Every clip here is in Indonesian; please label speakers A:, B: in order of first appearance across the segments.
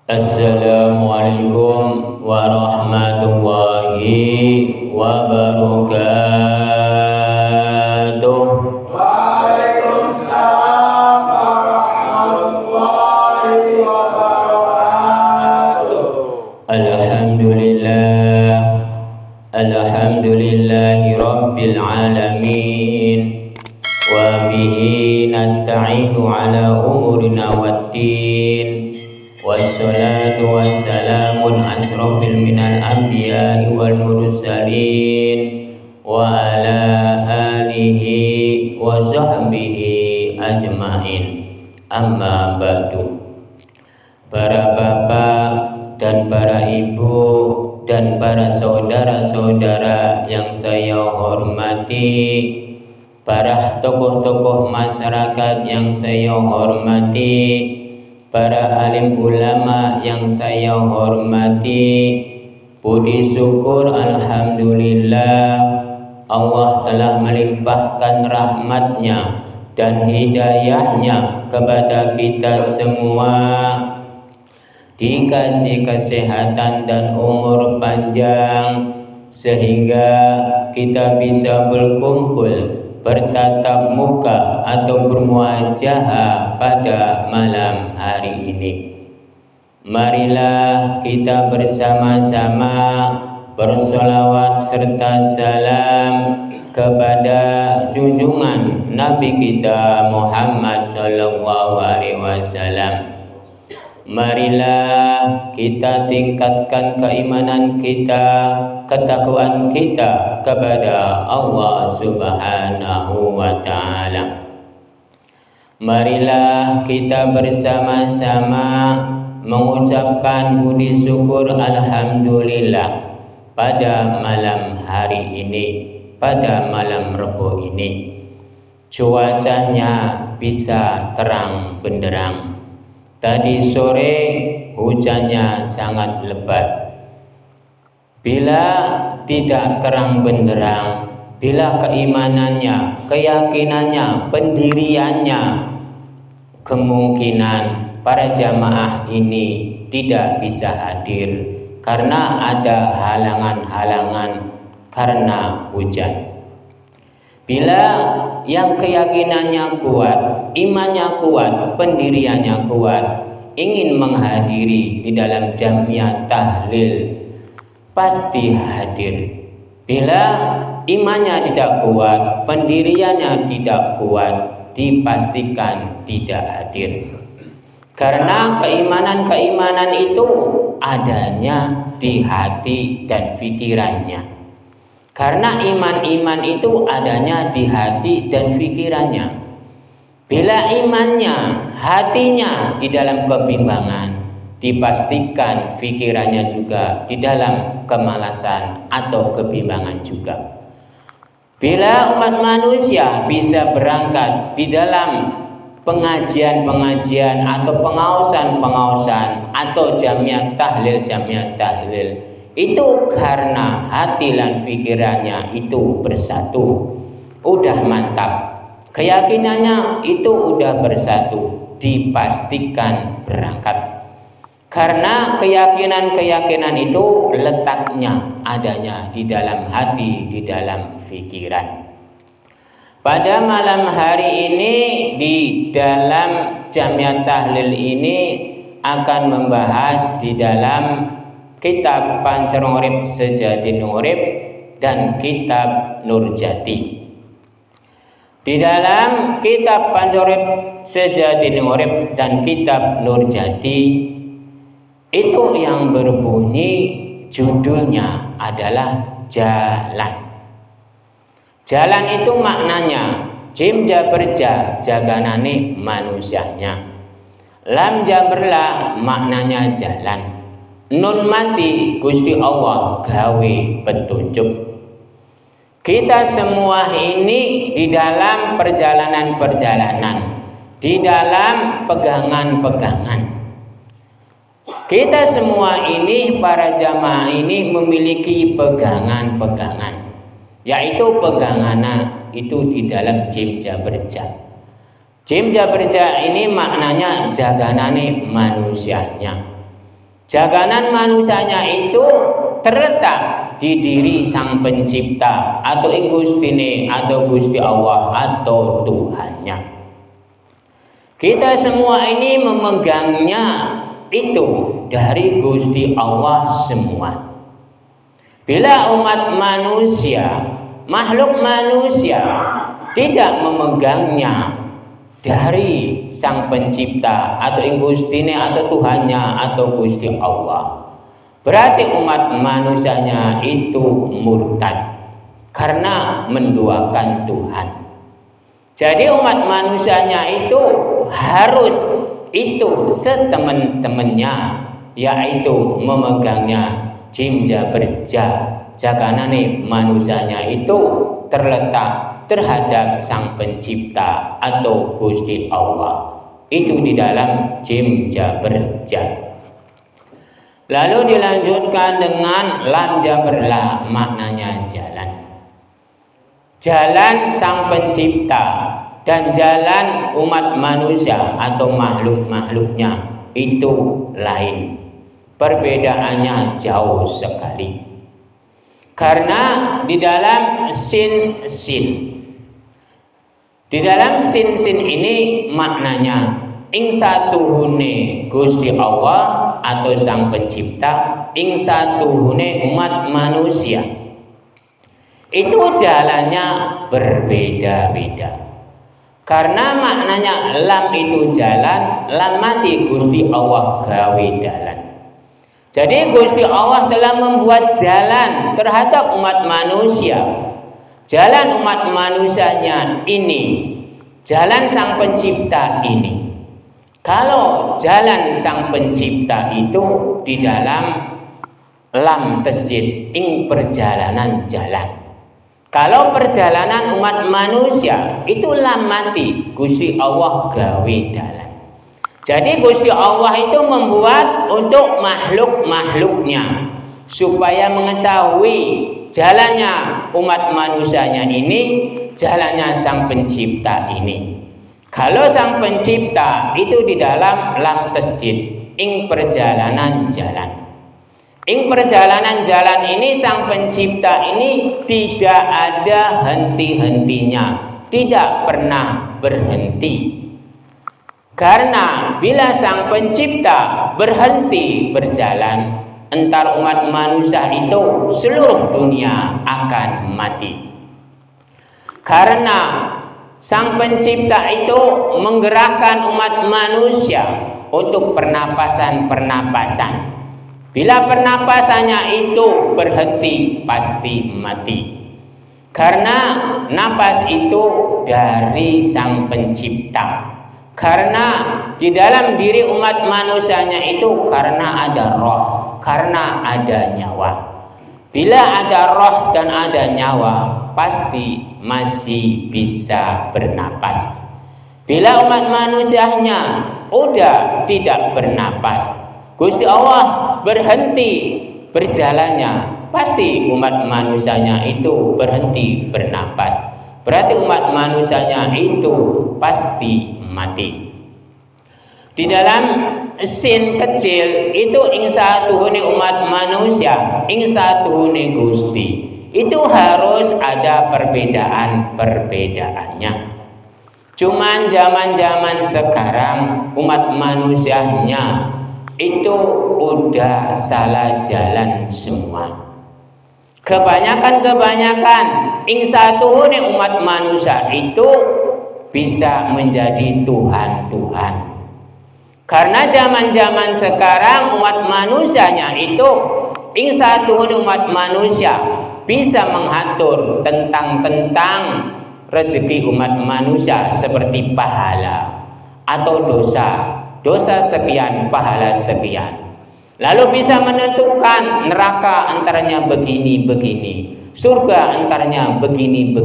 A: Assalamualaikum warahmatullahi wabarakatuh.
B: Waalaikumsalam warahmatullahi wabarakatuh.
A: Alhamdulillahi rabbil alamin. Wa bihi nasta'inu ala umurina waddin. Wassalatu wassalamu asrofil minal anbiya'i wal mursalin wa ala alihi wa sahbihi ajma'in. Amma ba'du. Para bapak dan para ibu dan para saudara-saudara yang saya hormati, para tokoh-tokoh masyarakat yang saya hormati, para alim ulama yang saya hormati, puji syukur alhamdulillah Allah telah melimpahkan rahmatnya dan hidayahnya kepada kita semua, dikasih kesehatan dan umur panjang sehingga kita bisa berkumpul, bertatap muka atau bermuajahah pada malam hari ini. Marilah kita bersama-sama bersolawat serta salam kepada junjungan Nabi kita Muhammad sallallahu alaihi wasallam. Marilah kita tingkatkan keimanan kita, ketakwaan kita kepada Allah Subhanahu wa ta'ala. Marilah kita bersama-sama mengucapkan puji syukur alhamdulillah pada malam hari ini, pada malam Rabu ini. Cuacanya bisa terang benderang. Tadi sore hujannya sangat lebat. Bila tidak terang benderang, bila keimanannya, keyakinannya, pendiriannya, kemungkinan para jamaah ini tidak bisa hadir karena ada halangan-halangan karena hujan. Bila yang keyakinannya kuat, imannya kuat, pendiriannya kuat, ingin menghadiri di dalam jamiah tahlil, pasti hadir. Bila imannya tidak kuat, pendiriannya tidak kuat, dipastikan tidak hadir. Karena keimanan-keimanan itu adanya di hati dan pikirannya. Karena iman-iman itu adanya di hati dan pikirannya. Bila imannya, hatinya di dalam kebimbangan, dipastikan pikirannya juga di dalam kemalasan atau kebimbangan juga. Bila umat manusia bisa berangkat di dalam pengajian-pengajian atau pengausan-pengausan atau jamiah tahlil, itu karena hati dan pikirannya itu bersatu, udah mantap, keyakinannya itu udah bersatu, dipastikan berangkat. Karena keyakinan-keyakinan itu letaknya adanya di dalam hati, di dalam pikiran. Pada malam hari ini di dalam jamiah tahlil ini akan membahas di dalam kitab Pancareng Urip Sejati Urip dan kitab Nurjati. Di dalam kitab Pancareng Urip Sejati Urip dan kitab Nurjati itu yang berbunyi judulnya adalah jalan. Jalan itu maknanya jim jaberja jaganane manusianya. Lam jaberla maknanya jalan. Nun mati Gusti Allah gawe petunjuk. Kita semua ini di dalam perjalanan-perjalanan, di dalam pegangan-pegangan. Kita semua ini, para jamaah ini memiliki pegangan-pegangan, yaitu peganganna itu di dalam jim jaberja. Jim jaberja ini maknanya jaganane manusianya. Jaganan manusianya itu terletak di diri Sang Pencipta atau Gustine atau Gusti Allah atau Tuhannya. Kita semua ini memegangnya itu dari Gusti Allah semua. Bila umat manusia, makhluk manusia tidak memegangnya dari Sang Pencipta atau Gustine atau Tuhannya atau Gusti Allah, berarti umat manusianya itu murtad karena menduakan Tuhan. Jadi umat manusianya itu harus itu setemen-temennya, yaitu memegangnya jimja berja. Jaganane manusianya itu terletak terhadap Sang Pencipta atau Gusti Allah. Itu di dalam jimja berja. Lalu dilanjutkan dengan lam jaberla, maknanya jalan. Jalan Sang Pencipta dan jalan umat manusia atau makhluk-makhluknya itu lain. Perbedaannya jauh sekali. Karena di dalam sin ini maknanya ing satuhune Gusti Allah atau Sang Pencipta, ing satuhune umat manusia. Itu jalannya berbeda-beda. Karena maknanya lam itu jalan, lam mati Gusti Allah gawe dalan. Jadi Gusti Allah telah membuat jalan terhadap umat manusia. Jalan umat manusianya ini, jalan Sang Pencipta ini. Kalau jalan Sang Pencipta itu di dalam lam tasjid, ing perjalanan jalan. Kalau perjalanan umat manusia itu lam mati, Gusti Allah gawe dalan. Jadi Gusti Allah itu membuat untuk makhluk-makhluknya supaya mengetahui jalannya umat manusianya ini, jalannya Sang Pencipta ini. Kalau Sang Pencipta itu di dalam lam tasjid, ing perjalanan jalan. Ing perjalanan jalan ini Sang Pencipta ini tidak ada henti-hentinya, tidak pernah berhenti. Karena bila Sang Pencipta berhenti berjalan, entar umat manusia itu seluruh dunia akan mati. Karena Sang Pencipta itu menggerakkan umat manusia untuk pernapasan-pernapasan. Bila pernapasannya itu berhenti, pasti mati. Karena napas itu dari Sang Pencipta. Karena di dalam diri umat manusianya itu karena ada roh, karena ada nyawa. Bila ada roh dan ada nyawa, pasti masih bisa bernapas. Bila umat manusianya udah tidak bernapas, Gusti Allah berhenti berjalannya, pasti umat manusianya itu berhenti bernapas. Berarti umat manusianya itu pasti mati. Di dalam sin kecil itu ing satuhune umat manusia, ing satuhune Gusti. Itu harus ada perbedaan-perbedaannya. Cuman zaman-zaman sekarang umat manusianya itu udah salah jalan semua. Kebanyakan ing satuhune umat manusia itu bisa menjadi Tuhan. Karena zaman-zaman sekarang umat manusianya itu ing satuhune umat manusia bisa mengatur tentang rezeki umat manusia seperti pahala atau dosa sekian, pahala sekian. Lalu bisa menentukan neraka antaranya begini, surga antaranya begini.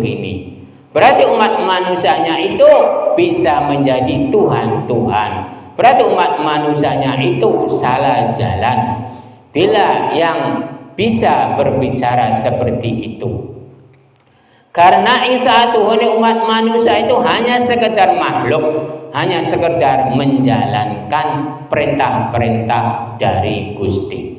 A: Berarti umat manusianya itu bisa menjadi Tuhan. Berarti umat manusianya itu salah jalan bila yang bisa berbicara seperti itu. Karena insatuhune umat manusia itu hanya sekedar makhluk, hanya sekedar menjalankan perintah-perintah dari Gusti.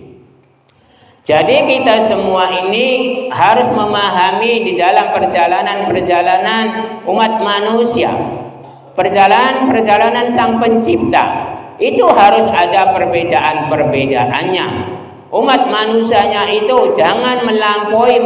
A: Jadi kita semua ini harus memahami di dalam perjalanan-perjalanan umat manusia, perjalanan-perjalanan Sang Pencipta, itu harus ada perbedaan-perbedaannya. Umat manusianya itu jangan melampaui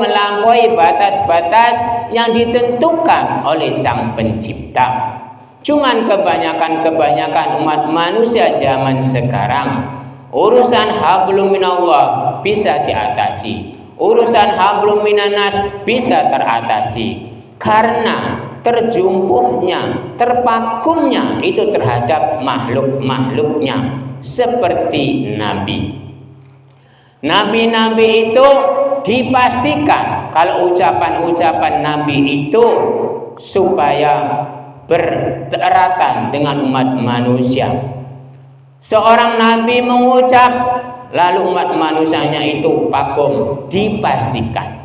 A: batas-batas yang ditentukan oleh Sang Pencipta. Cuman kebanyakan umat manusia zaman sekarang, urusan hablum minallah bisa diatasi, urusan hablum minanas bisa teratasi, karena terjumpuhnya, terpakumnya itu terhadap makhluk-makhluknya, seperti Nabi. Nabi-nabi itu dipastikan kalau ucapan-ucapan Nabi itu supaya berderatan dengan umat manusia. Seorang nabi mengucap, lalu umat manusianya itu pakum, dipastikan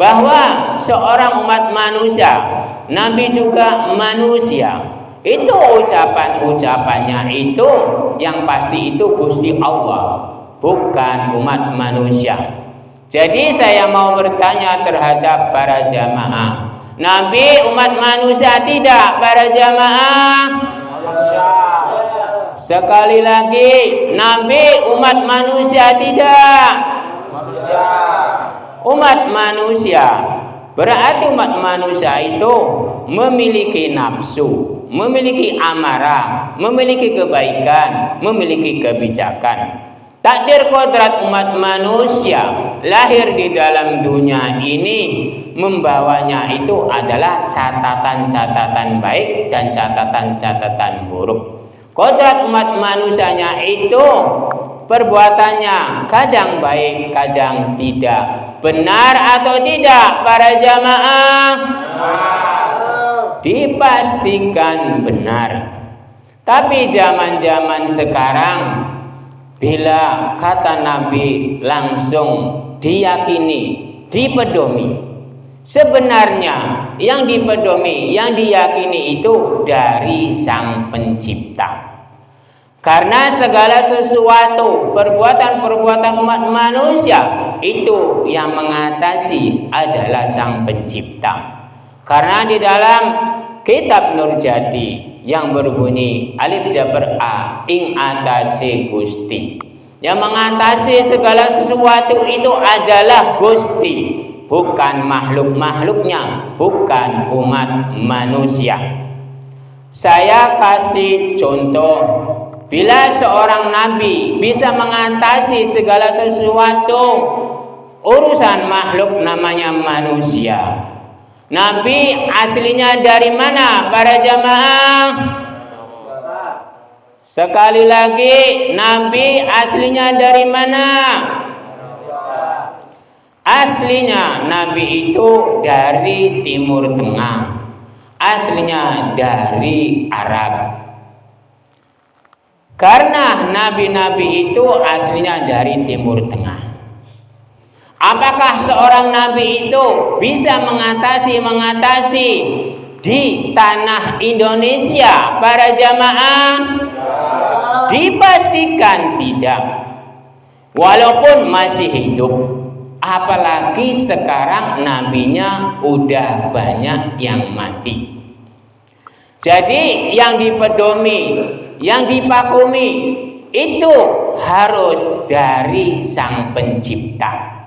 A: bahwa seorang umat manusia, nabi juga manusia, itu ucapan-ucapannya itu yang pasti itu Gusti Allah, bukan umat manusia. Jadi saya mau bertanya terhadap para jamaah, Nabi umat manusia tidak para jamaah? Sekali lagi, Nabi umat manusia tidak? Umat manusia. Berarti umat manusia itu memiliki nafsu, memiliki amarah, memiliki kebaikan, memiliki kebijakan. Takdir kodrat umat manusia lahir di dalam dunia ini membawanya itu adalah catatan-catatan baik dan catatan-catatan buruk. Kodrat umat manusianya itu perbuatannya kadang baik, kadang tidak. Benar atau tidak para jamaah? Dipastikan benar. Tapi zaman-zaman sekarang, bila kata Nabi langsung diyakini, dipedomi. Sebenarnya yang dipedomi, yang diyakini itu dari Sang Pencipta. Karena segala sesuatu, perbuatan-perbuatan umat manusia itu yang mengatasi adalah Sang Pencipta. Karena di dalam kitab Nurjati yang berbunyi alif jabar a ing atase Gusti, yang mengatasi segala sesuatu itu adalah Gusti, bukan makhluk-makhluknya, bukan umat manusia. Saya kasih contoh, bila seorang nabi bisa mengatasi segala sesuatu urusan makhluk namanya manusia, nabi aslinya dari mana para jamaah? Sekali lagi, nabi aslinya dari mana? Aslinya nabi itu dari Timur Tengah, aslinya dari Arab. Karena nabi-nabi itu aslinya dari Timur Tengah, apakah seorang nabi itu bisa mengatasi di tanah Indonesia para jamaah? Dipastikan tidak, walaupun masih hidup. Apalagi sekarang nabinya udah banyak yang mati. Jadi yang dipedomi, yang dipakumi itu harus dari Sang Pencipta.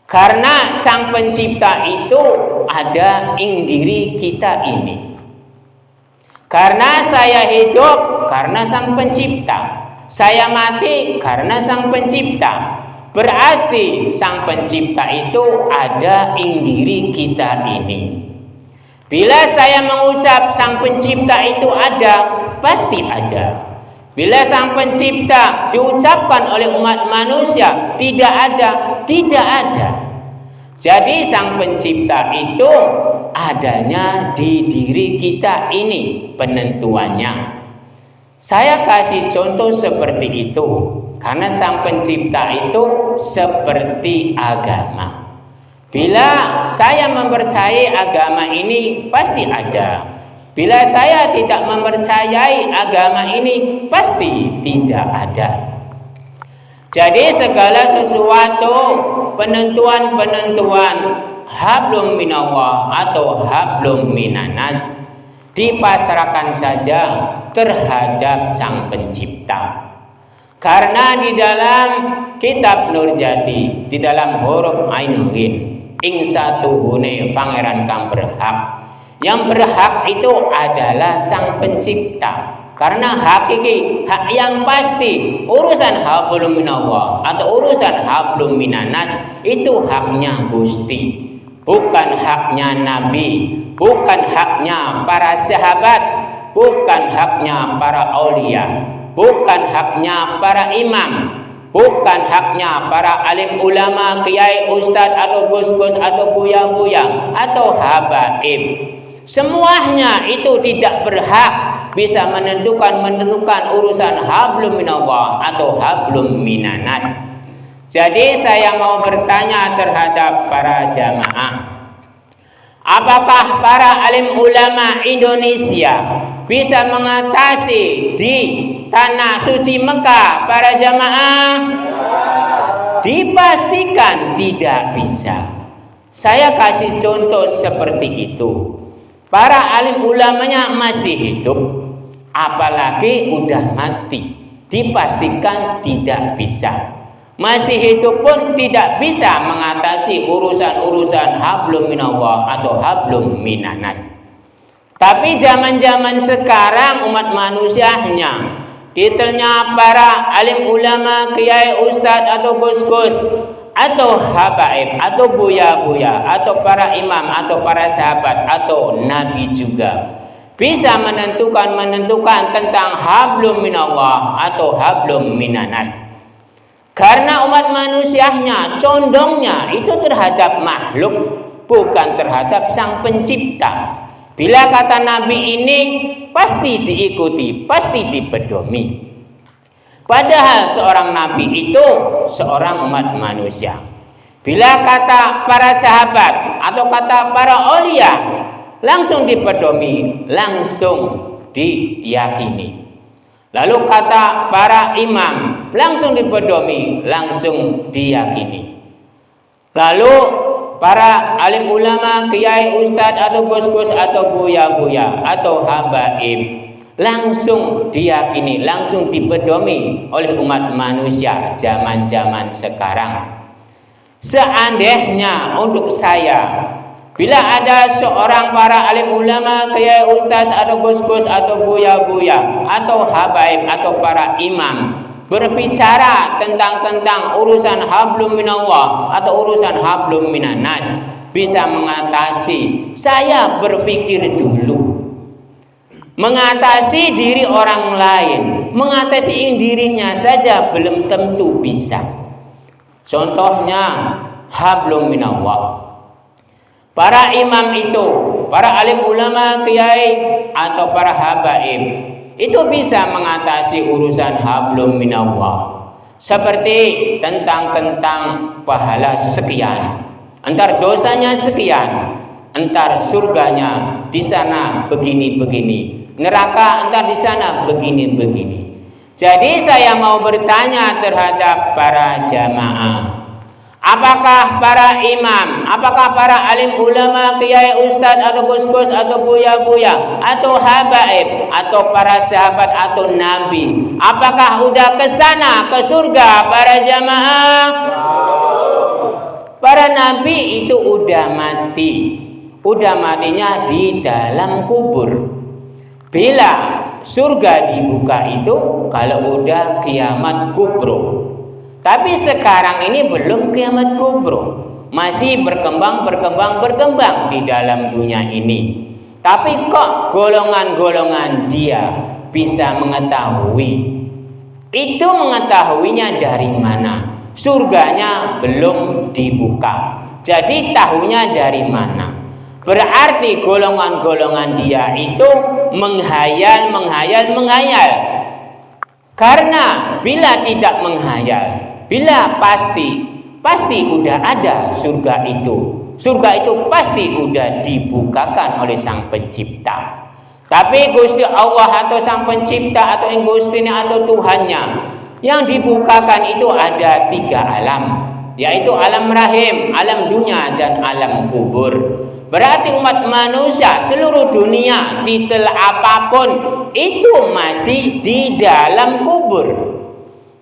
A: Karena Sang Pencipta itu ada ing diri kita ini. Karena saya hidup karena Sang Pencipta, saya mati karena Sang Pencipta. Berarti Sang Pencipta itu ada ing diri kita ini. Bila saya mengucap Sang Pencipta itu ada, pasti ada. Bila Sang Pencipta diucapkan oleh umat manusia tidak ada, tidak ada. Jadi Sang Pencipta itu adanya di diri kita ini penentuannya. Saya kasih contoh seperti itu. Karena Sang Pencipta itu seperti agama. Bila saya mempercayai agama ini pasti ada. Bila saya tidak mempercayai agama ini, pasti tidak ada. Jadi segala sesuatu, penentuan-penentuan hablum minallah atau hablum minanas dipasrahkan saja terhadap Sang Pencipta. Karena di dalam kitab Nurjati, di dalam huruf Ainuhin, ing satuhune pangeran kang berhak. Yang berhak itu adalah Sang Pencipta. Karena hakiki, hak yang pasti, urusan hablum minallah atau urusan hablum minanas itu haknya Gusti, bukan haknya Nabi, bukan haknya para sahabat, bukan haknya para aulia, bukan haknya para imam, bukan haknya para alim ulama, kiai, ustadz atau gus-gus atau buya-buya atau habaib. Semuanya itu tidak berhak bisa menentukan urusan hablum minallah atau hablum minanas. Jadi saya mau bertanya terhadap para jamaah, apakah para alim ulama Indonesia bisa mengatasi di tanah suci Mekah para jamaah? Dipastikan tidak bisa. Saya kasih contoh seperti itu. Para alim ulamanya masih hidup, apalagi udah mati, dipastikan tidak bisa. Masih hidup pun tidak bisa mengatasi urusan-urusan hablum minallah atau hablum minanas. Tapi zaman-zaman sekarang umat manusianya, titelnya para alim ulama, kiai, ustadz atau gus-gus atau habaib atau buya-buya atau para imam atau para sahabat atau nabi juga bisa menentukan tentang hablum minallah atau hablum minanas. Karena umat manusianya condongnya itu terhadap makhluk, bukan terhadap Sang Pencipta. Bila kata Nabi ini pasti diikuti, pasti dipedomi. Padahal seorang Nabi itu seorang umat manusia. Bila kata para sahabat atau kata para aulia langsung dipedomi, langsung diyakini. Lalu kata para imam langsung dipedomi, langsung diyakini. Lalu para alim ulama, kiai, ustadz atau gus-gus atau buya-buya atau habaib langsung diyakini, langsung dipedomi oleh umat manusia zaman-zaman sekarang. Seandainya untuk saya, bila ada seorang para alim ulama, kiai, ustaz atau gus-gus atau buya-buya atau habaib atau para imam berbicara tentang urusan hablum minallah atau urusan hablum minanas bisa mengatasi, saya berpikir dulu. Mengatasi diri orang lain, mengatasi dirinya saja belum tentu bisa. Contohnya hablum minallah. Para imam itu, para alim ulama, kiai atau para habaib itu bisa mengatasi urusan hablum minallah. Seperti tentang pahala sekian, entar dosanya sekian, entar surganya di sana begini-begini, neraka entar di sana begini-begini. Jadi saya mau bertanya terhadap para jamaah, apakah para imam, apakah para alim ulama, kiai, ustadz atau gus-gus atau buya-buya atau habaib atau para sahabat atau nabi, apakah udah ke sana, ke surga para jamaah? Para nabi itu udah mati. Udah matinya di dalam kubur. Bila surga dibuka itu kalau udah kiamat kubro. Tapi sekarang ini belum kiamat kubro, masih berkembang di dalam dunia ini. Tapi kok golongan-golongan dia bisa mengetahui? Itu mengetahuinya dari mana? Surganya belum dibuka. Jadi tahunya dari mana? Berarti golongan-golongan dia itu menghayal. Karena bila tidak menghayal, bila pasti udah ada surga itu. Surga itu pasti udah dibukakan oleh Sang Pencipta. Tapi Gusti Allah atau Sang Pencipta atau Gustinya atau Tuhannya yang dibukakan itu ada 3 alam, yaitu alam rahim, alam dunia, dan alam kubur. Berarti umat manusia seluruh dunia, titel apapun itu masih di dalam kubur.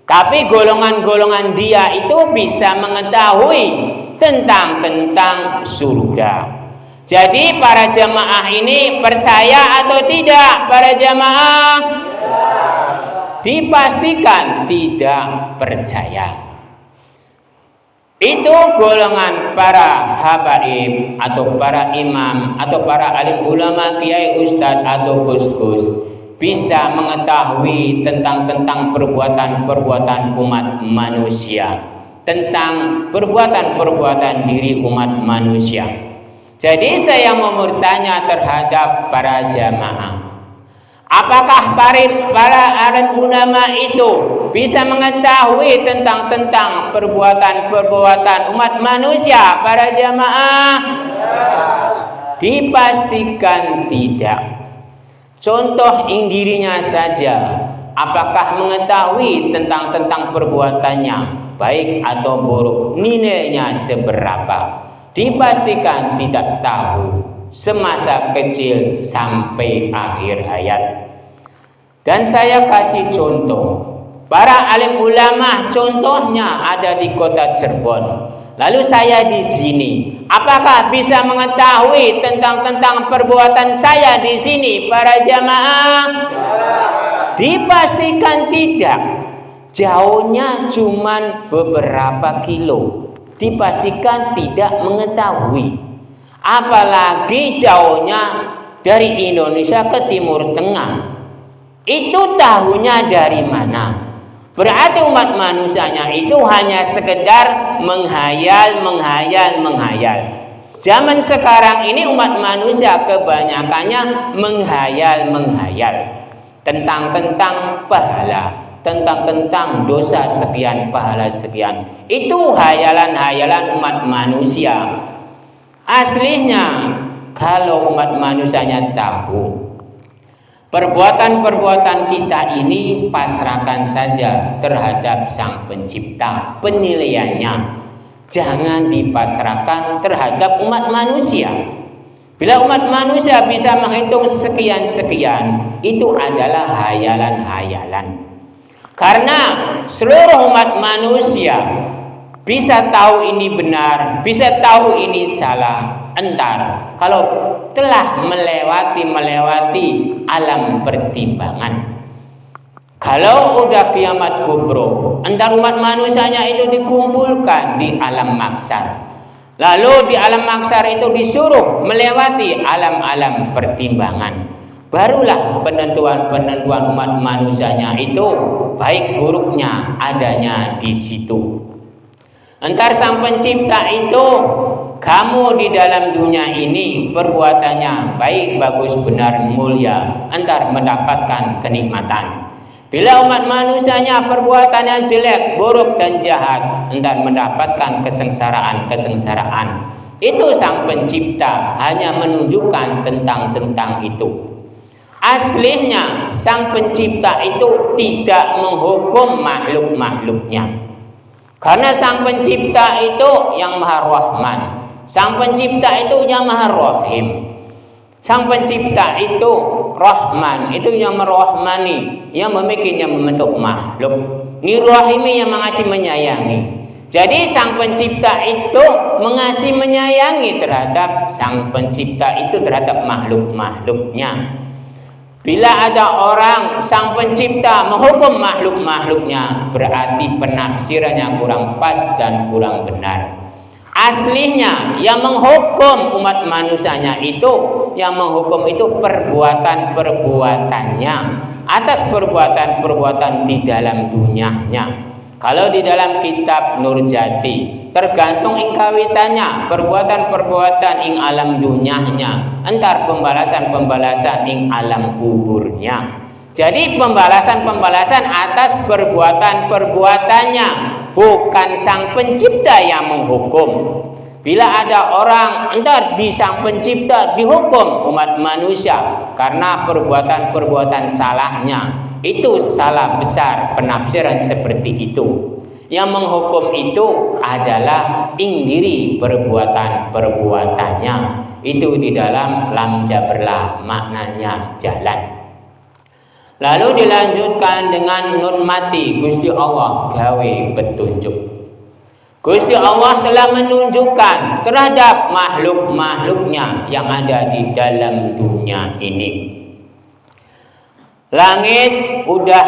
A: Tapi golongan-golongan dia itu bisa mengetahui tentang surga. Jadi para jamaah ini percaya atau tidak para jamaah? Dipastikan tidak percaya. Itu golongan para habaib atau para imam atau para alim ulama, kiai, ustadz atau gus-gus bisa mengetahui tentang perbuatan-perbuatan umat manusia, tentang perbuatan-perbuatan diri umat manusia. Jadi saya mau bertanya terhadap para jamaah, apakah para alim ulama itu bisa mengetahui tentang perbuatan-perbuatan umat manusia para jamaah? Dipastikan tidak. Contoh dirinya saja, apakah mengetahui tentang perbuatannya baik atau buruk, nilainya seberapa? Dipastikan tidak tahu semasa kecil sampai akhir hayat. Dan saya kasih contoh, para alim ulama contohnya ada di kota Cirebon. Lalu saya di sini, apakah bisa mengetahui tentang perbuatan saya di sini para jamaah? Dipastikan tidak. Jauhnya cuma beberapa kilo. Dipastikan tidak mengetahui. Apalagi jauhnya dari Indonesia ke Timur Tengah. Itu tahunya dari mana? Berarti umat manusianya itu hanya sekedar menghayal. Zaman sekarang ini umat manusia kebanyakannya menghayal tentang pahala, tentang dosa sekian, pahala sekian. Itu hayalan umat manusia. Aslinya kalau umat manusianya tahu perbuatan-perbuatan kita ini, pasrahkan saja terhadap Sang Pencipta penilaiannya. Jangan dipasrahkan terhadap umat manusia. Bila umat manusia bisa menghitung sekian, itu adalah hayalan. Karena seluruh umat manusia bisa tahu ini benar, bisa tahu ini salah, entar kalau telah melewati alam pertimbangan. Kalau udah kiamat kubro, entar umat manusianya itu dikumpulkan di alam maksar. Lalu di alam maksar itu disuruh melewati alam-alam pertimbangan. Barulah penentuan umat manusianya itu baik buruknya adanya di situ. Entar Sang Pencipta itu, kamu di dalam dunia ini perbuatannya baik, bagus, benar, mulia, entar mendapatkan kenikmatan. Bila umat manusianya perbuatannya jelek, buruk dan jahat, entar mendapatkan kesengsaraan. Itu Sang Pencipta hanya menunjukkan tentang itu. Aslinya Sang Pencipta itu tidak menghukum makhluk-makhluknya. Karena Sang Pencipta itu yang Maha Rahman, Sang Pencipta itu yang Maha Rahim. Sang Pencipta itu Rahman, itu yang merahmani, yang membentuk makhluk. Nirahimi yang mengasihi menyayangi. Jadi Sang Pencipta itu mengasihi menyayangi terhadap Sang Pencipta itu terhadap makhluk-makhluknya. Bila ada orang Sang Pencipta menghukum makhluk-makhluknya, berarti penafsirannya kurang pas dan kurang benar. Aslinya yang menghukum umat manusianya itu, yang menghukum itu perbuatan-perbuatannya atas perbuatan-perbuatan di dalam dunianya. Kalau di dalam kitab Nurjati, tergantung ing kawitannya, perbuatan-perbuatan ing alam dunianya, entar pembalasan-pembalasan ing alam kuburnya. Jadi pembalasan-pembalasan atas perbuatan-perbuatannya, bukan Sang Pencipta yang menghukum. Bila ada orang entar di Sang Pencipta dihukum umat manusia karena perbuatan-perbuatan salahnya, itu salah besar penafsiran seperti itu. Yang menghukum itu adalah indiri perbuatan-perbuatannya. Itu di dalam lam jaberlah, maknanya jalan. Lalu dilanjutkan dengan nun mati, Gusti Allah gawe petunjuk. Gusti Allah telah menunjukkan terhadap makhluk-makhluknya yang ada di dalam dunia ini. Langit udah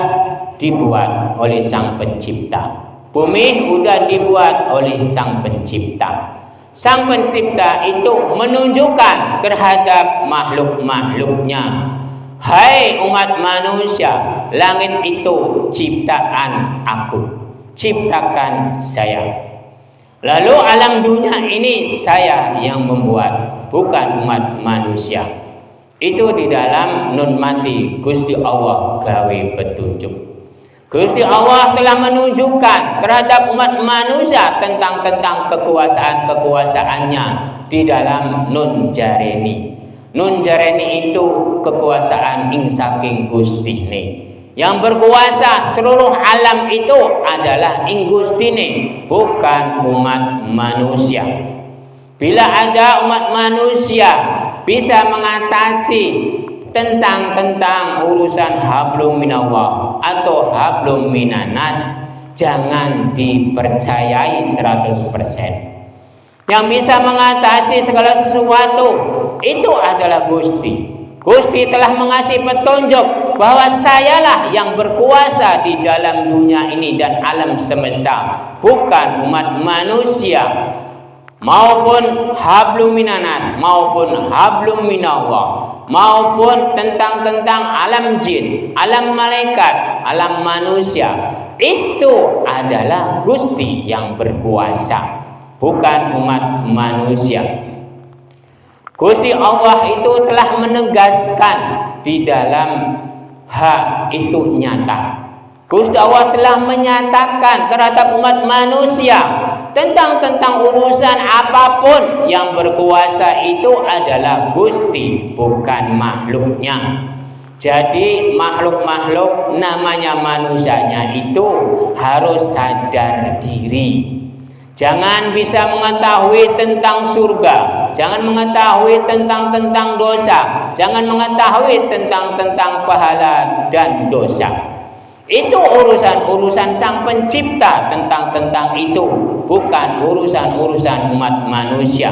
A: dibuat oleh Sang Pencipta. Bumi udah dibuat oleh Sang Pencipta. Sang Pencipta itu menunjukkan terhadap makhluk-makhluknya. Hai umat manusia, langit itu ciptaan aku, ciptakan saya. Lalu alam dunia ini saya yang membuat, bukan umat manusia. Itu di dalam nun mati, Gusti Allah gawe petunjuk. Gusti Allah telah menunjukkan terhadap umat manusia tentang kekuasaan-kekuasaannya di dalam nun jareni. Nun jareni itu kekuasaan ing saking Gustine. Yang berkuasa seluruh alam itu adalah ing Gustine, bukan umat manusia. Bila ada umat manusia bisa mengatasi tentang urusan hablum minallah atau hablum minanas, jangan dipercayai 100%. Yang bisa mengatasi segala sesuatu itu adalah Gusti. Gusti telah mengasih petunjuk bahwa sayalah yang berkuasa di dalam dunia ini dan alam semesta, bukan umat manusia. Maupun hablum minanas, maupun hablum minallah, maupun tentang alam jin, alam malaikat, alam manusia, itu adalah Gusti yang berkuasa, bukan umat manusia. Gusti Allah itu telah menegaskan di dalam hak itu nyata. Gusti Allah telah menyatakan terhadap umat manusia tentang urusan apapun yang berkuasa itu adalah Gusti, bukan makhluknya. Jadi makhluk-makhluk namanya manusianya itu harus sadar diri. Jangan bisa mengetahui tentang surga, jangan mengetahui tentang dosa, jangan mengetahui tentang pahala dan dosa. Itu urusan Sang Pencipta tentang itu, bukan urusan umat manusia.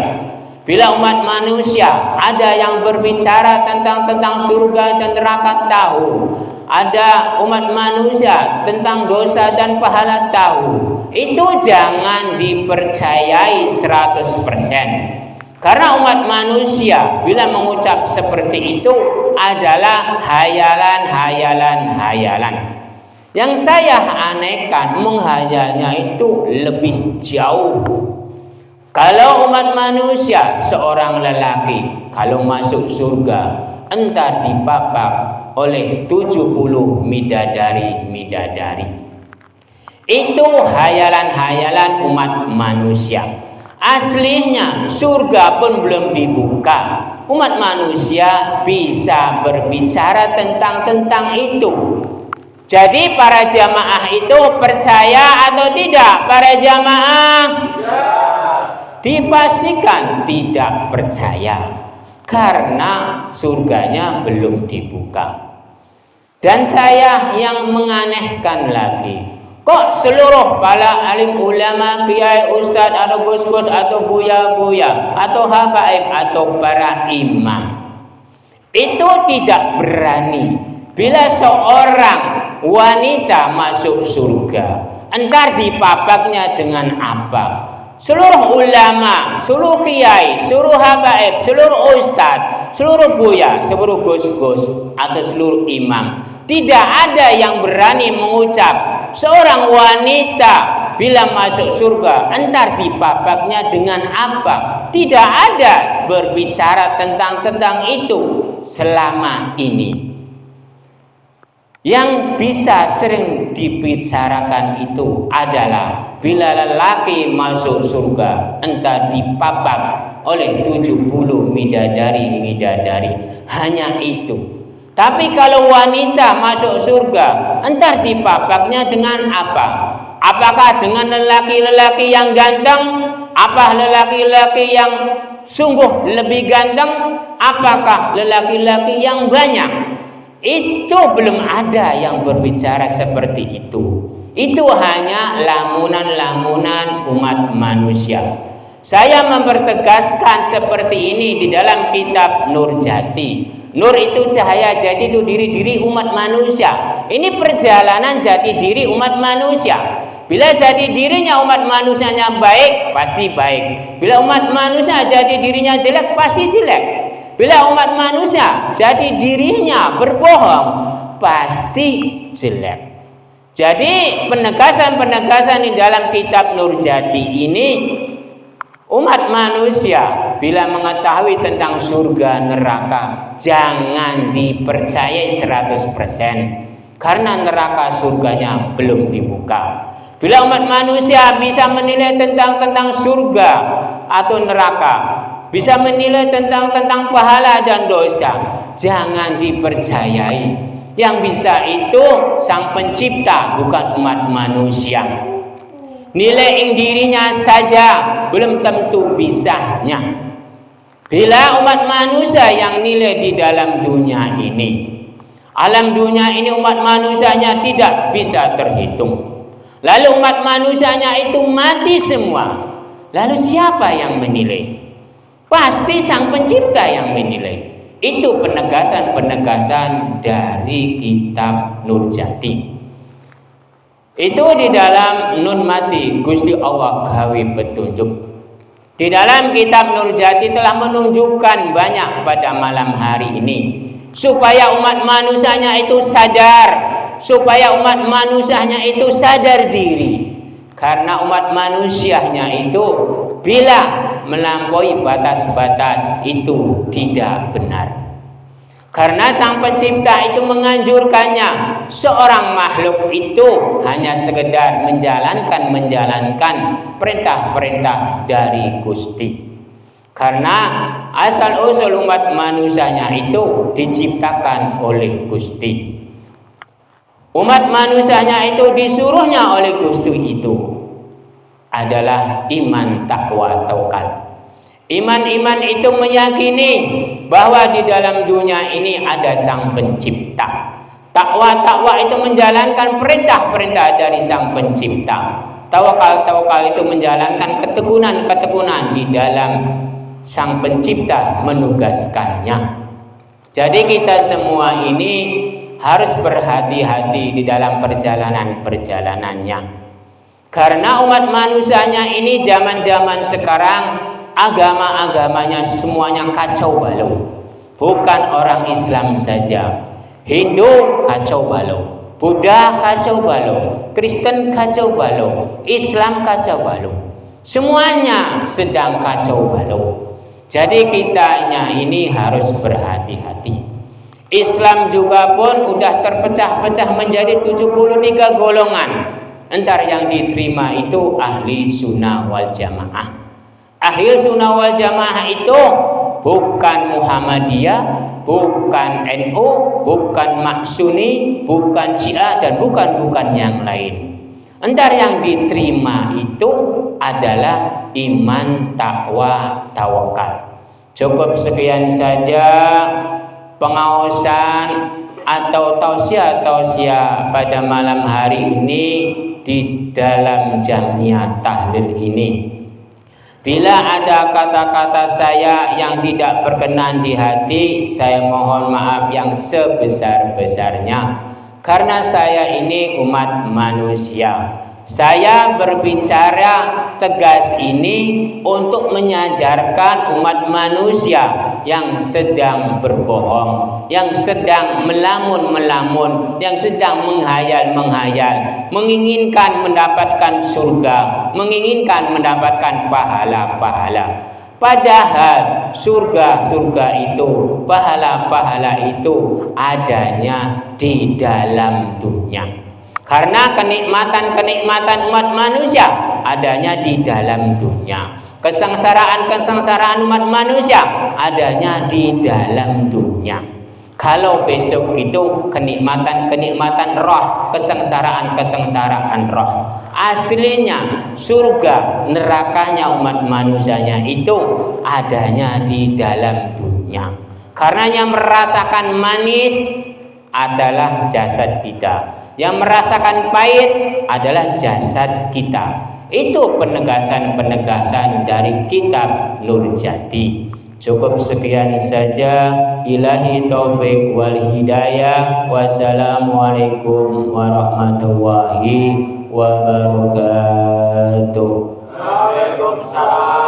A: Bila umat manusia ada yang berbicara tentang surga dan neraka tahu, ada umat manusia tentang dosa dan pahala tahu, itu jangan dipercayai 100%. Karena umat manusia bila mengucap seperti itu adalah hayalan. Yang saya anehkan, menghayalnya itu lebih jauh. Kalau umat manusia, seorang lelaki kalau masuk surga entar dipapak oleh 70 midadari. Itu hayalan umat manusia. Aslinya surga pun belum dibuka. Umat manusia bisa berbicara tentang itu. Jadi para jamaah itu percaya atau tidak? Para jamaah dipastikan tidak percaya karena surganya belum dibuka. Dan saya yang menganehkan lagi, kok seluruh para alim ulama, kiai, ustadz atau gus-gus atau buya-buya atau habaib atau para imam itu tidak berani bila seorang wanita masuk surga, entar dipapaknya dengan apa? Seluruh ulama, seluruh kiai, seluruh habaib, seluruh ustadz, seluruh buya, seluruh gus-gus atau seluruh imam, tidak ada yang berani mengucap seorang wanita bila masuk surga entar dipapaknya dengan apa. Tidak ada berbicara tentang itu selama ini. Yang bisa sering dibicarakan itu adalah bila lelaki masuk surga entah dipapak oleh 70 bidadari. Hanya itu. Tapi kalau wanita masuk surga entah dipapaknya dengan apa? Apakah dengan lelaki-lelaki yang ganteng? Apa lelaki-lelaki yang sungguh lebih ganteng? Apakah lelaki-lelaki yang banyak? Itu belum ada yang berbicara seperti itu. Itu hanya lamunan-lamunan umat manusia. Saya mempertegaskan seperti ini di dalam kitab Nur Jati. Nur itu cahaya, jati itu diri-diri umat manusia. Ini perjalanan jati diri umat manusia. Bila jati dirinya umat manusianya baik, pasti baik. Bila umat manusia jati dirinya jelek, pasti jelek. Bila umat manusia jadi dirinya berbohong, pasti jelek. Jadi penegasan-penegasan di dalam kitab Nur Jati ini, umat manusia bila mengetahui tentang surga neraka, jangan dipercayai 100%, karena neraka surganya belum dibuka. Bila umat manusia bisa menilai tentang surga atau neraka, bisa menilai tentang pahala dan dosa, jangan dipercayai. Yang bisa itu Sang Pencipta, bukan umat manusia. Nilai dirinya saja belum tentu bisanya. Bila umat manusia yang nilai di dalam dunia ini, alam dunia ini umat manusianya tidak bisa terhitung. Lalu umat manusianya itu mati semua. Lalu siapa yang menilai? Pasti Sang Pencipta yang menilai. Itu penegasan-penegasan dari kitab Nur Jati. Itu di dalam Nun Mati Gusti Allah gawe petunjuk. Di dalam kitab Nur Jati telah menunjukkan banyak pada malam hari ini, supaya umat manusianya itu sadar, supaya umat manusianya itu sadar diri. Karena umat manusianya itu bila melampaui batas-batas itu tidak benar. Karena Sang Pencipta itu menganjurkannya, seorang makhluk itu hanya sekedar menjalankan perintah-perintah dari Gusti. Karena asal usul umat manusianya itu diciptakan oleh Gusti. Umat manusianya itu disuruhnya oleh Gusti itu adalah iman, takwa, tawakal. Iman itu meyakini bahwa di dalam dunia ini ada Sang Pencipta. Takwa itu menjalankan perintah-perintah dari Sang Pencipta. Tawakal itu menjalankan ketekunan di dalam Sang Pencipta menugaskannya. Jadi kita semua ini harus berhati-hati di dalam perjalanannya. Karena umat manusianya ini zaman-zaman sekarang agama-agamanya semuanya kacau balau. Bukan orang Islam saja. Hindu kacau balau, Buddha kacau balau, Kristen kacau balau, Islam kacau balau. Semuanya sedang kacau balau. Jadi kitanya ini harus berhati-hati. Islam juga pun udah terpecah-pecah menjadi 73 golongan. Entar yang diterima itu ahli sunnah wal jamaah. Ahli sunnah wal jamaah itu bukan Muhammadiyah, bukan NU, bukan Maksuni, bukan Syiah, dan bukan yang lain. Entar yang diterima itu adalah iman, takwa, tawakal. Cukup sekian saja pengawasan atau tausiah pada malam hari ini di dalam Jamiah Tahlil ini. Bila ada kata-kata saya yang tidak berkenan di hati, saya mohon maaf yang sebesar-besarnya. Karena saya ini umat manusia. Saya berbicara tegas ini untuk menyadarkan umat manusia yang sedang berbohong, yang sedang melamun-melamun, yang sedang menghayal, menginginkan mendapatkan surga, menginginkan mendapatkan pahala-pahala. Padahal surga-surga itu, pahala-pahala itu adanya di dalam dunia. Karena kenikmatan-kenikmatan umat manusia adanya di dalam dunia. Kesengsaraan-kesengsaraan umat manusia adanya di dalam dunia. Kalau besok itu kenikmatan-kenikmatan roh, kesengsaraan-kesengsaraan roh, aslinya surga nerakanya umat manusianya itu adanya di dalam dunia. Karenanya merasakan manis adalah jasad kita, yang merasakan pahit adalah jasad kita. Itu penegasan-penegasan dari kitab Nurjati. Cukup sekian saja. Ilahi taufik wal hidayah. Wassalamualaikum warahmatullahi wabarakatuh.
B: Waalaikumsalam.